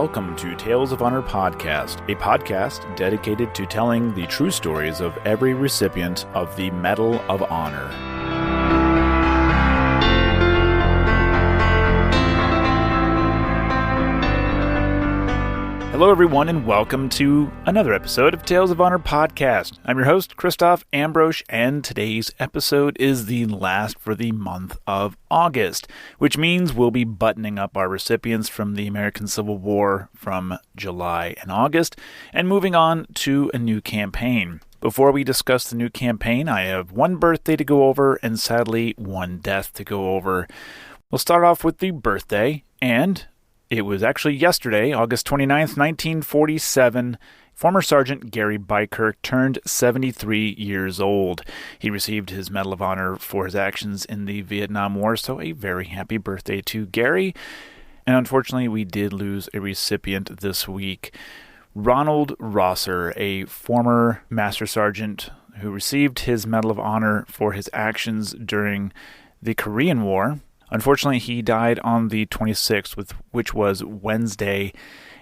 welcome to Tales of Honor Podcast, a podcast dedicated to telling the true stories of every recipient of the Medal of Honor. Hello everyone and welcome to another episode of Tales of Honor Podcast. I'm your host, Christoph Ambrosch, and today's episode is the last for the month of August, which means we'll be buttoning up our recipients from the American Civil War from July and August, and moving on to a new campaign. Before we discuss the new campaign, I have one birthday to go over and sadly one death to go over. We'll start off with the birthday, and it was actually yesterday, August 29th, 1947, former Sergeant Gary Bykirk turned 73 years old. He received his Medal of Honor for his actions in the Vietnam War, so a very happy birthday to Gary. And unfortunately, we did lose a recipient this week. Ronald Rosser, a former Master Sergeant who received his Medal of Honor for his actions during the Korean War. Unfortunately, he died on the 26th, which was Wednesday,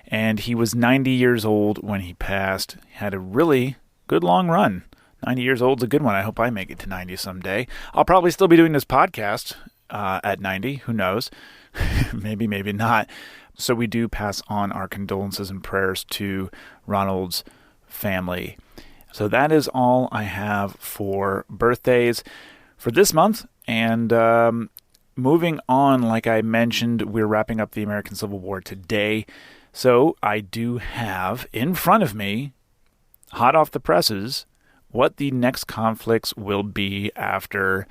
and he was 90 years old when he passed. Had a really good long run. 90 years old is a good one. I hope I make it to 90 someday. I'll probably still be doing this podcast at 90. Who knows? Maybe, maybe not. So we do pass on our condolences and prayers to Ronald's family. So that is all I have for birthdays for this month, and moving on, like I mentioned, we're wrapping up the American Civil War today. So I do have in front of me, hot off the presses, what the next conflicts will be after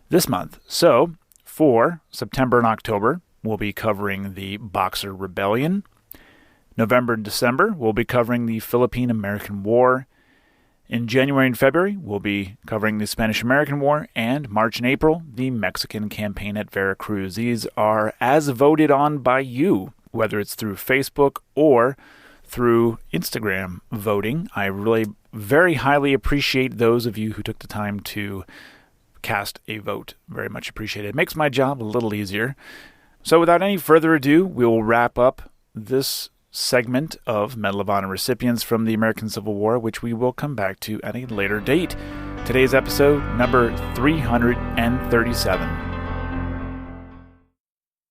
this month. So for September and October, we'll be covering the Boxer Rebellion. November and December, we'll be covering the Philippine-American War. In January and February, we'll be covering the Spanish-American War, and March and April, the Mexican campaign at Veracruz. These are as voted on by you, whether it's through Facebook or through Instagram voting. I really very highly appreciate those of you who took the time to cast a vote. Very much appreciated. It makes my job a little easier. So without any further ado, we will wrap up this segment of Medal of Honor recipients from the American Civil War, which we will come back to at a later date. Today's episode, number 337.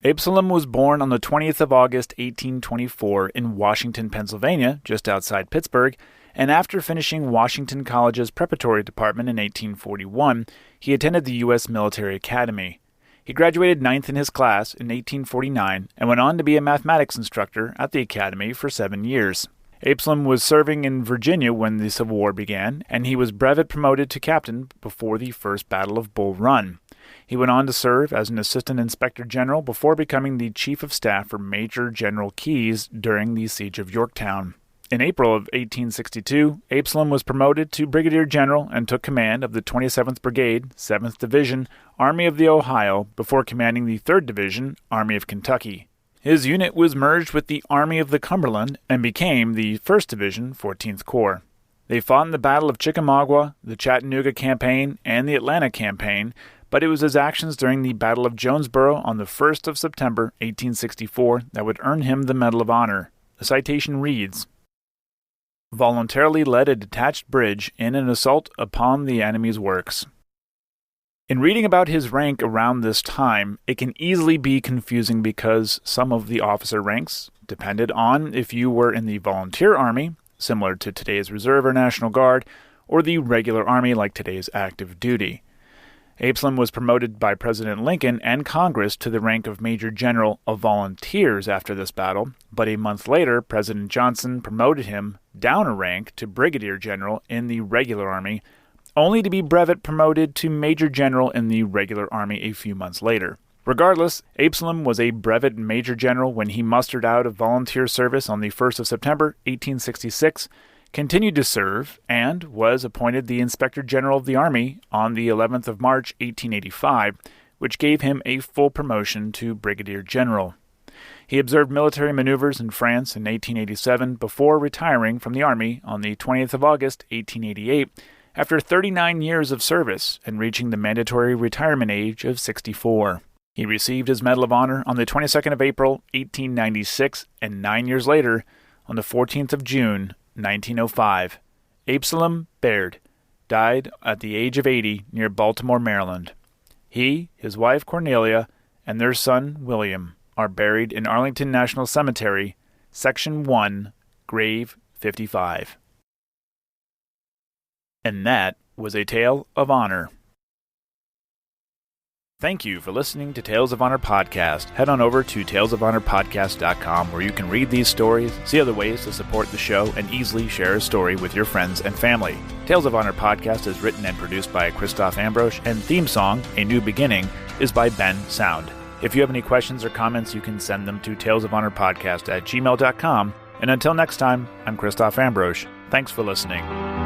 Absalom was born on the 20th of August, 1824, in Washington, Pennsylvania, just outside Pittsburgh, and after finishing Washington College's preparatory department in 1841, he attended the U.S. Military Academy. He graduated 9th in his class in 1849 and went on to be a mathematics instructor at the academy for 7 years. Absalom was serving in Virginia when the Civil War began, and he was brevet promoted to captain before the First Battle of Bull Run. He went on to serve as an assistant inspector general before becoming the chief of staff for Major General Keyes during the Siege of Yorktown. In April of 1862, Absalom was promoted to brigadier general and took command of the 27th Brigade, 7th Division, Army of the Ohio, before commanding the 3rd Division, Army of Kentucky. His unit was merged with the Army of the Cumberland and became the 1st Division, 14th Corps. They fought in the Battle of Chickamauga, the Chattanooga Campaign, and the Atlanta Campaign, but it was his actions during the Battle of Jonesboro on the 1st of September, 1864, that would earn him the Medal of Honor. The citation reads, voluntarily led a detached bridge in an assault upon the enemy's works. In reading about his rank around this time, it can easily be confusing because some of the officer ranks depended on if you were in the volunteer army, similar to today's Reserve or National Guard, or the regular army like today's active duty. Absalom was promoted by President Lincoln and Congress to the rank of Major General of Volunteers after this battle, but a month later, President Johnson promoted him down a rank to Brigadier General in the regular army, only to be brevet promoted to Major General in the regular army a few months later. Regardless, Absalom was a brevet Major General when he mustered out of volunteer service on the 1st of September, 1866, continued to serve, and was appointed the Inspector General of the Army on the 11th of March, 1885, which gave him a full promotion to Brigadier General. He observed military maneuvers in France in 1887 before retiring from the Army on the 20th of August, 1888, after 39 years of service and reaching the mandatory retirement age of 64. He received his Medal of Honor on the 22nd of April, 1896, and 9 years later, on the 14th of June, 1905, Absalom Baird died at the age of 80 near Baltimore, Maryland. He, his wife Cornelia, and their son William are buried in Arlington National Cemetery, Section 1, Grave 55. And that was a Tale of Honor. Thank you for listening to Tales of Honor Podcast. Head on over to talesofhonorpodcast.com where you can read these stories, see other ways to support the show, and easily share a story with your friends and family. Tales of Honor Podcast is written and produced by Christoph Ambrose, and theme song, A New Beginning, is by Ben Sound. If you have any questions or comments, you can send them to talesofhonorpodcast@gmail.com. And until next time, I'm Christoph Ambrose. Thanks for listening.